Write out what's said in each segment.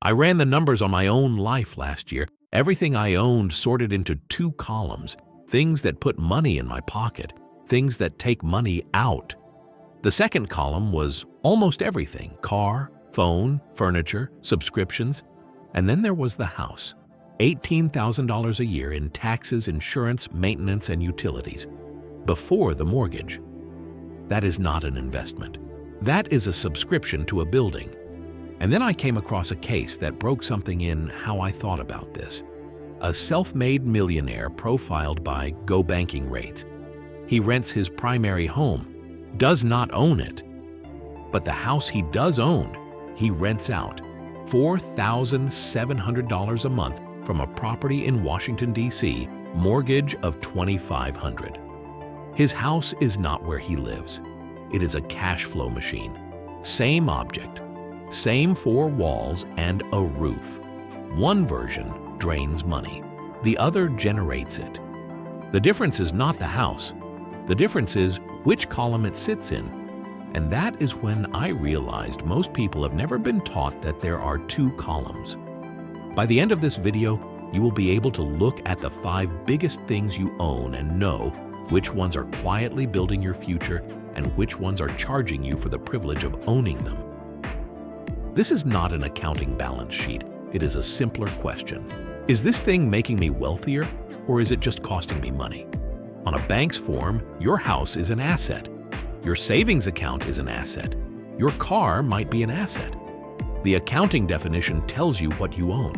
I ran the numbers on my own life last year. Everything I owned sorted into two columns: things that put money in my pocket, things that take money out. The second column was almost everything: car, phone, furniture, subscriptions. And then there was the house. $18,000 a year in taxes, insurance, maintenance, and utilities, before the mortgage. That is not an investment. That is a subscription to a building. And then I came across a case that broke something in how I thought about this. A self-made millionaire profiled by Go Banking rates. He rents his primary home, does not own it. But the house he does own, he rents out. $4,700 a month from a property in Washington, D.C., mortgage of $2,500. His house is not where he lives. It is a cash flow machine. Same object, same four walls and a roof. One version drains money. The other generates it. The difference is not the house. The difference is which column it sits in. And that is when I realized most people have never been taught that there are two columns. By the end of this video, you will be able to look at the 5 biggest things you own and know which ones are quietly building your future and which ones are charging you for the privilege of owning them. This is not an accounting balance sheet. It is a simpler question. Is this thing making me wealthier, or is it just costing me money? On a bank's form, your house is an asset. Your savings account is an asset. Your car might be an asset. The accounting definition tells you what you own.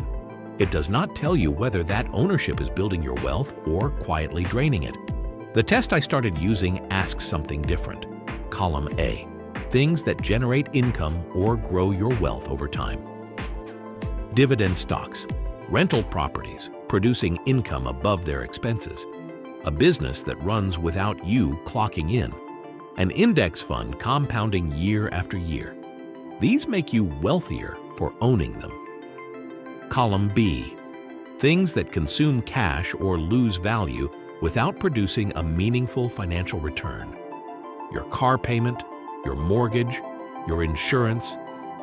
It does not tell you whether that ownership is building your wealth or quietly draining it. The test I started using asks something different. Column A, things that generate income or grow your wealth over time. Dividend stocks, rental properties producing income above their expenses, a business that runs without you clocking in, an index fund compounding year after year. These make you wealthier for owning them. Column B, things that consume cash or lose value without producing a meaningful financial return. Your car payment, your mortgage, your insurance,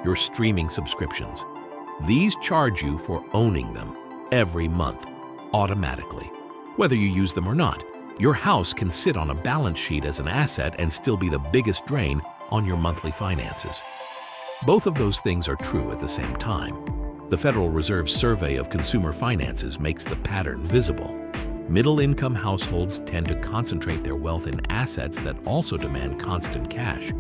your streaming subscriptions. These charge you for owning them every month, automatically. Whether you use them or not, your house can sit on a balance sheet as an asset and still be the biggest drain on your monthly finances. Both of those things are true at the same time. The Federal Reserve's survey of consumer finances makes the pattern visible. Middle-income households tend to concentrate their wealth in assets that also demand constant cash.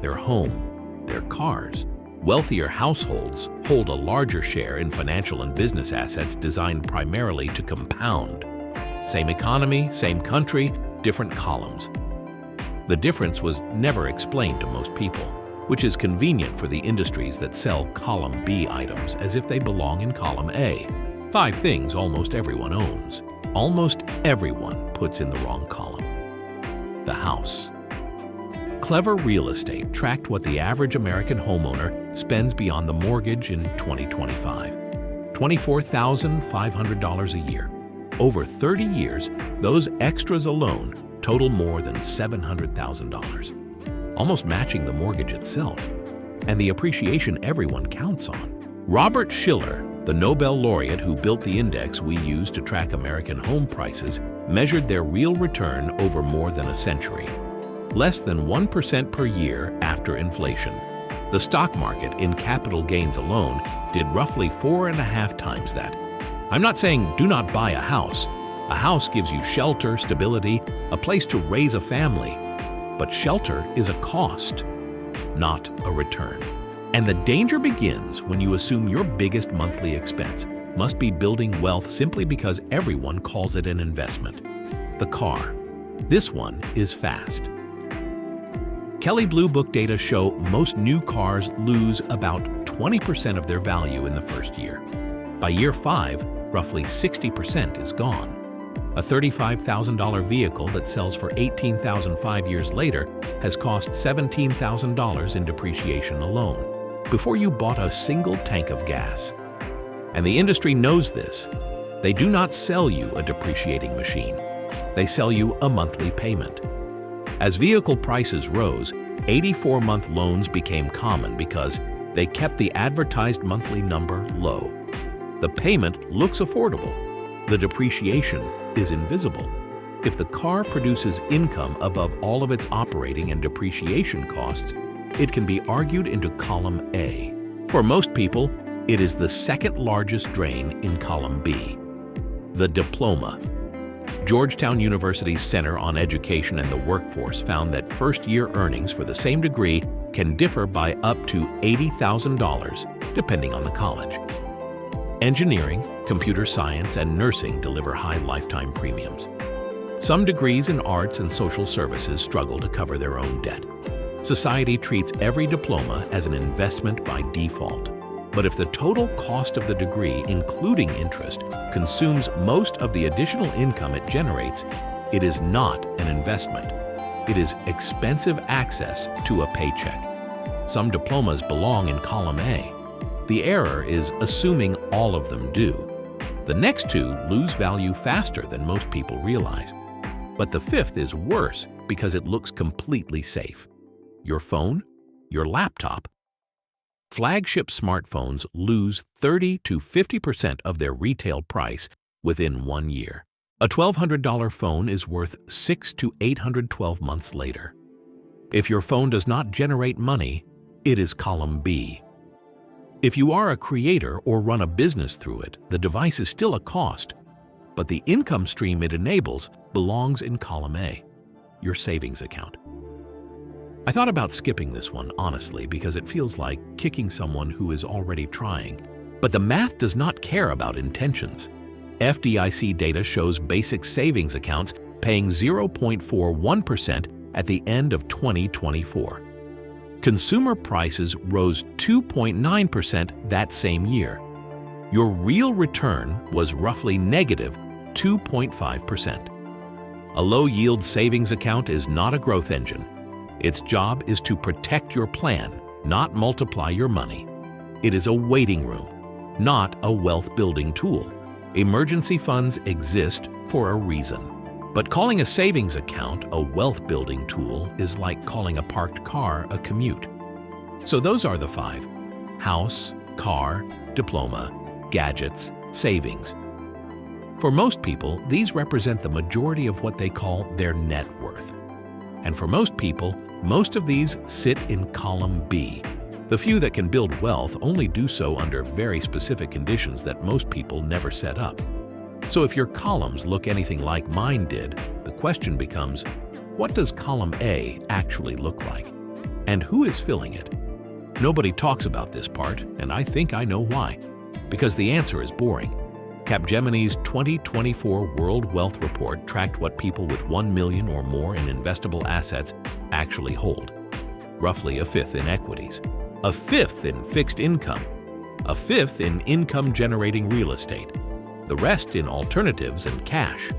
Their home, their cars. Wealthier households hold a larger share in financial and business assets designed primarily to compound. Same economy, same country, different columns. The difference was never explained to most people, which is convenient for the industries that sell column B items as if they belong in column A. 5 things almost everyone owns. Almost everyone puts in the wrong column. The house. Clever Real Estate tracked what the average American homeowner spends beyond the mortgage in 2025. $24,500 a year. Over 30 years, those extras alone total more than $700,000, almost matching the mortgage itself, and the appreciation everyone counts on. Robert Shiller, the Nobel laureate who built the index we use to track American home prices, measured their real return over more than a century. Less than 1% per year after inflation. The stock market in capital gains alone did roughly 4.5 times that. I'm not saying do not buy a house. A house gives you shelter, stability, a place to raise a family. But shelter is a cost, not a return. And the danger begins when you assume your biggest monthly expense must be building wealth simply because everyone calls it an investment. The car. This one is fast. Kelley Blue Book data show most new cars lose about 20% of their value in the first year. By year 5, roughly 60% is gone. A $35,000 vehicle that sells for $18,000 5 years later has cost $17,000 in depreciation alone, before you bought a single tank of gas. And the industry knows this. They do not sell you a depreciating machine. They sell you a monthly payment. As vehicle prices rose, 84-month loans became common because They kept the advertised monthly number low. The payment looks affordable. The depreciation is invisible. If the car produces income above all of its operating and depreciation costs, it can be argued into column A. For most people, it is the second largest drain in column B. The diploma. Georgetown University's Center on Education and the Workforce found that first-year earnings for the same degree can differ by up to $80,000, depending on the college. Engineering, computer science, and nursing deliver high lifetime premiums. Some degrees in arts and social services struggle to cover their own debt. Society treats every diploma as an investment by default. But if the total cost of the degree, including interest, consumes most of the additional income it generates, it is not an investment. It is expensive access to a paycheck. Some diplomas belong in column A. The error is assuming all of them do. The next two lose value faster than most people realize. But the fifth is worse because it looks completely safe. Your phone, your laptop. Flagship smartphones lose 30 to 50% of their retail price within 1 year. A $1,200 phone is worth 6 to 812 months later. If your phone does not generate money, it is column B. If you are a creator or run a business through it, the device is still a cost, but the income stream it enables belongs in column A, your savings account. I thought about skipping this one, honestly, because it feels like kicking someone who is already trying. But the math does not care about intentions. FDIC data shows basic savings accounts paying 0.41% at the end of 2024. Consumer prices rose 2.9% that same year. Your real return was roughly negative 2.5%. A low-yield savings account is not a growth engine. Its job is to protect your plan, not multiply your money. It is a waiting room, not a wealth-building tool. Emergency funds exist for a reason. But calling a savings account a wealth-building tool is like calling a parked car a commute. So those are the 5: house, car, diploma, gadgets, savings. For most people, these represent the majority of what they call their net worth. And for most people, most of these sit in column B. The few that can build wealth only do so under very specific conditions that most people never set up. So if your columns look anything like mine did, the question becomes, what does column A actually look like? And who is filling it? Nobody talks about this part, and I think I know why. Because the answer is boring. Capgemini's 2024 World Wealth Report tracked what people with 1 million or more in investable assets actually hold. Roughly a fifth in equities, a fifth in fixed income, a fifth in income-generating real estate, the rest in alternatives and cash.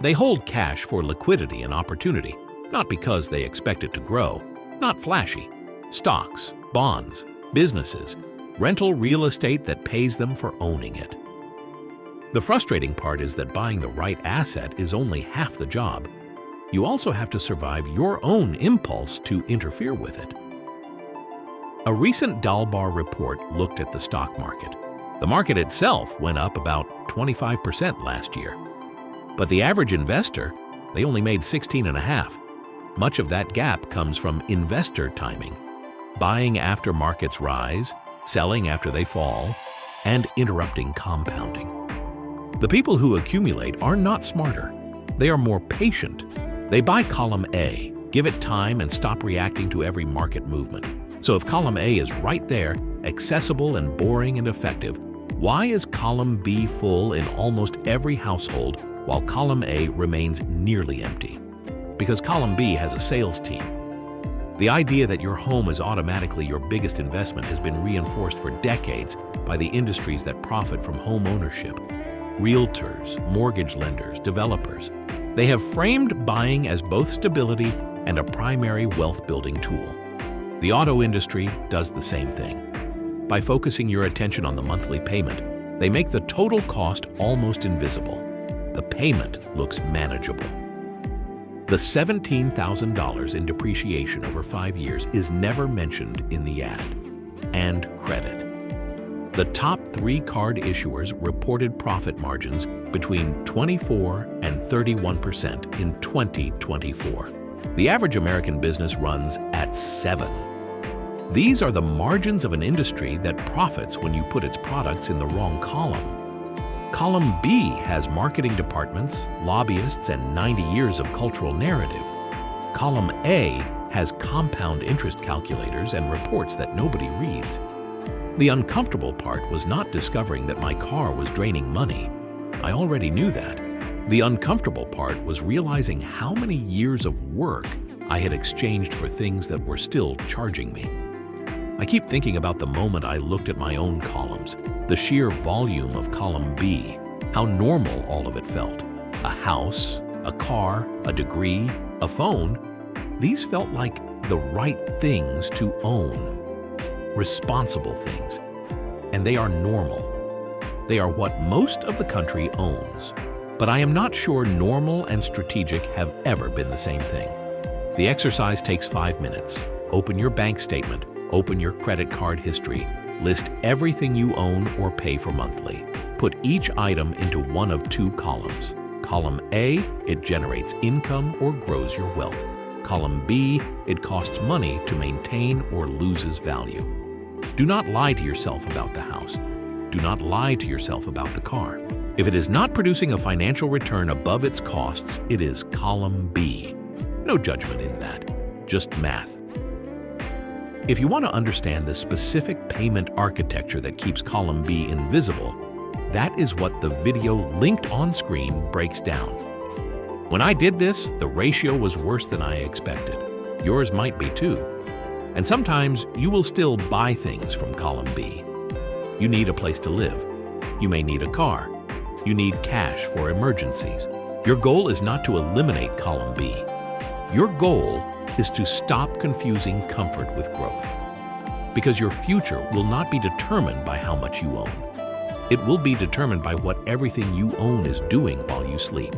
They hold cash for liquidity and opportunity, not because they expect it to grow, not flashy. Stocks, bonds, businesses, rental real estate that pays them for owning it. The frustrating part is that buying the right asset is only half the job. You also have to survive your own impulse to interfere with it. A recent DALBAR report looked at the stock market. The market itself went up about 25% last year. But the average investor, they only made 16.5%. Much of that gap comes from investor timing, buying after markets rise, selling after they fall, and interrupting compounding. The people who accumulate are not smarter. They are more patient. They buy column A, give it time, and stop reacting to every market movement. So if column A is right there, accessible and boring and effective, why is column B full in almost every household while column A remains nearly empty? Because column B has a sales team. The idea that your home is automatically your biggest investment has been reinforced for decades by the industries that profit from home ownership. Realtors, mortgage lenders, developers. They have framed buying as both stability and a primary wealth-building tool. The auto industry does the same thing. By focusing your attention on the monthly payment, they make the total cost almost invisible. The payment looks manageable. The $17,000 in depreciation over 5 years is never mentioned in the ad. and credit. The top 3 card issuers reported profit margins between 24 and 31% in 2024. The average American business runs at 7. These are the margins of an industry that profits when you put its products in the wrong column. Column B has marketing departments, lobbyists, and 90 years of cultural narrative. Column A has compound interest calculators and reports that nobody reads. The uncomfortable part was not discovering that my car was draining money. I already knew that. The uncomfortable part was realizing how many years of work I had exchanged for things that were still charging me. I keep thinking about the moment I looked at my own columns, the sheer volume of column B, how normal all of it felt. A house, a car, a degree, a phone. These felt like the right things to own. Responsible things. And they are normal. They are what most of the country owns. But I am not sure normal and strategic have ever been the same thing. The exercise takes 5 minutes. Open your bank statement. Open your credit card history. List everything you own or pay for monthly. Put each item into one of 2 columns. Column A, it generates income or grows your wealth. Column B, it costs money to maintain or loses value. Do not lie to yourself about the house. Do not lie to yourself about the car. If it is not producing a financial return above its costs, it is column B. No judgment in that, just math. If you want to understand the specific payment architecture that keeps column B invisible, that is what the video linked on screen breaks down. When I did this, the ratio was worse than I expected. Yours might be too. And sometimes you will still buy things from column B. You need a place to live. You may need a car. You need cash for emergencies. Your goal is not to eliminate column B. Your goal is to stop confusing comfort with growth. Because your future will not be determined by how much you own. It will be determined by what everything you own is doing while you sleep.